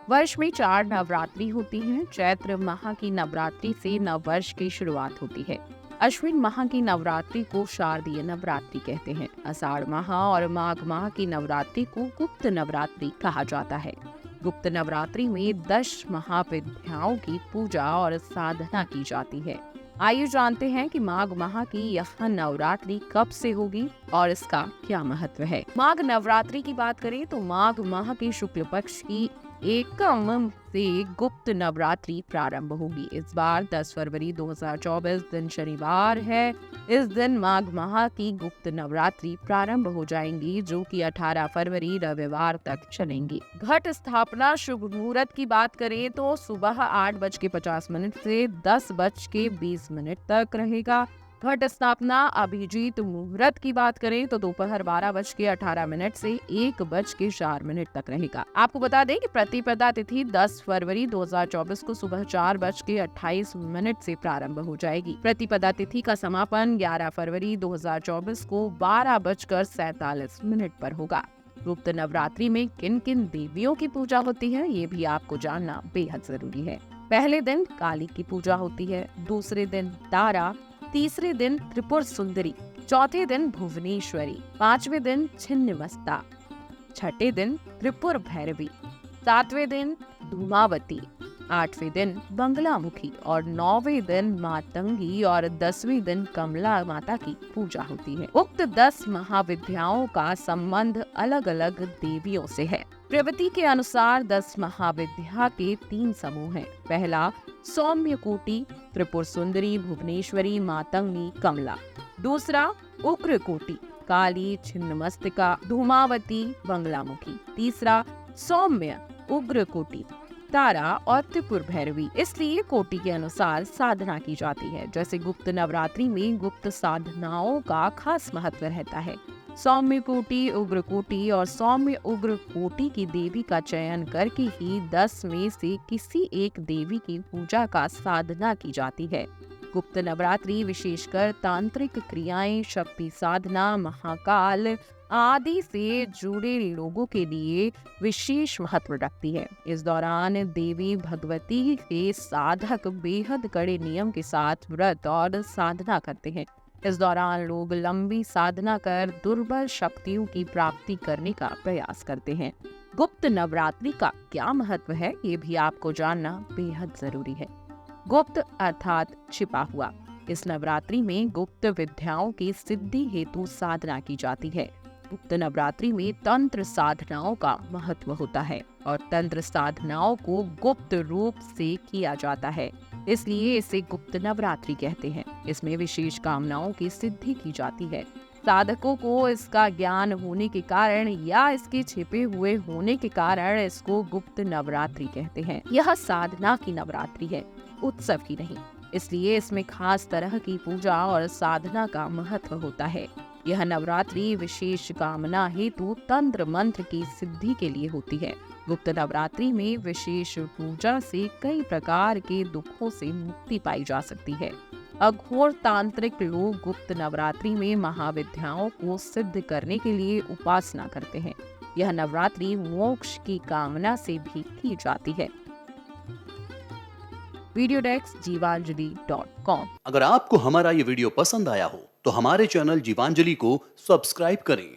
वर्ष में 4 नवरात्रि होती हैं। चैत्र माह की नवरात्रि से नववर्ष की शुरुआत होती है। अश्विन माह की नवरात्रि को शारदीय नवरात्रि कहते हैं। आषाढ़ माह और माघ माह की नवरात्रि को गुप्त नवरात्रि कहा जाता है। गुप्त नवरात्रि में 10 महाविद्याओं की पूजा और साधना की जाती है। आइए जानते हैं कि माघ माह की यह नवरात्रि कब से होगी और इसका क्या महत्व है। माघ नवरात्रि की बात करें तो माघ माह के शुक्ल पक्ष की एकम से गुप्त नवरात्रि प्रारंभ होगी। इस बार 10 फरवरी 2024 दिन शनिवार है। इस दिन माघ माह की गुप्त नवरात्रि प्रारंभ हो जाएंगी, जो कि 18 फरवरी रविवार तक चलेंगी। घट स्थापना शुभ मुहूर्त की बात करें तो सुबह 8:50 से 10:20 तक रहेगा। घट स्थापना अभिजीत मुहूर्त की बात करें तो दोपहर 12:18 से 1:04 तक रहेगा। आपको बता दें कि प्रतिपदा तिथि 10 फरवरी 2024 को सुबह 4:28 से प्रारंभ हो जाएगी। प्रतिपदा तिथि का समापन 11 फरवरी 2024 को 12:47 पर होगा। गुप्त नवरात्रि में किन किन देवियों की पूजा होती है, ये भी आपको जानना बेहद जरूरी है। पहले दिन काली की पूजा होती है, दूसरे दिन तारा, तीसरे दिन त्रिपुर सुंदरी, चौथे दिन भुवनेश्वरी, पांचवें दिन छिन्नमस्ता, छठे दिन त्रिपुर भैरवी, सातवें दिन धूमावती, आठवें दिन बंगलामुखी और 9वें दिन मातंगी और 10वें दिन कमला माता की पूजा होती है। उक्त 10 महाविद्याओं का संबंध अलग अलग देवियों से है। प्रवृत्ति के अनुसार 10 महाविद्या के 3 समूह हैं। पहला सौम्य कोटि, त्रिपुर सुंदरी, भुवनेश्वरी, मातंगी, कमला। दूसरा उग्र कोटि, काली, छिन्नमस्तिका, धूमावती, बंगलामुखी। तीसरा सौम्य उग्र कोटि, तारा और त्रिपुर भैरवी। इसलिए कोटि के अनुसार साधना की जाती है। जैसे गुप्त नवरात्रि में गुप्त साधनाओं का खास महत्व रहता है। सौम्य कोटि, उग्र कोटि और सौम्य उग्र कोटि की देवी का चयन करके ही 10 में से किसी एक देवी की पूजा का साधना की जाती है। गुप्त नवरात्रि विशेषकर तांत्रिक क्रियाएं, शक्ति साधना, महाकाल आदि से जुड़े लोगों के लिए विशेष महत्व रखती है। इस दौरान देवी भगवती के साधक बेहद कड़े नियम के साथ व्रत और साधना करते हैं। इस दौरान लोग लंबी साधना कर दुर्बल शक्तियों की प्राप्ति करने का प्रयास करते हैं। गुप्त नवरात्रि का क्या महत्व है, ये भी आपको जानना बेहद जरूरी है। गुप्त अर्थात छिपा हुआ। इस नवरात्रि में गुप्त विद्याओं की सिद्धि हेतु साधना की जाती है। गुप्त नवरात्रि में तंत्र साधनाओं का महत्व होता है और तंत्र साधनाओं को गुप्त रूप से किया जाता है, इसलिए इसे गुप्त नवरात्रि कहते हैं। इसमें विशेष कामनाओं की सिद्धि की जाती है। साधकों को इसका ज्ञान होने के कारण या इसके छिपे हुए होने के कारण इसको गुप्त नवरात्रि कहते हैं। यह साधना की नवरात्रि है, उत्सव की नहीं। इसलिए इसमें खास तरह की पूजा और साधना का महत्व होता है। यह नवरात्रि विशेष कामना हेतु तंत्र मंत्र की सिद्धि के लिए होती है। गुप्त नवरात्रि में विशेष पूजा से कई प्रकार के दुखों से मुक्ति पाई जा सकती है। अघोर तांत्रिक लोग गुप्त नवरात्रि में महाविद्याओं को सिद्ध करने के लिए उपासना करते हैं। यह नवरात्रि मोक्ष की कामना से भी की जाती है। वीडियो डेस्क जीवांजलि.com। अगर आपको हमारा ये वीडियो पसंद आया हो तो हमारे चैनल जीवांजलि को सब्सक्राइब करें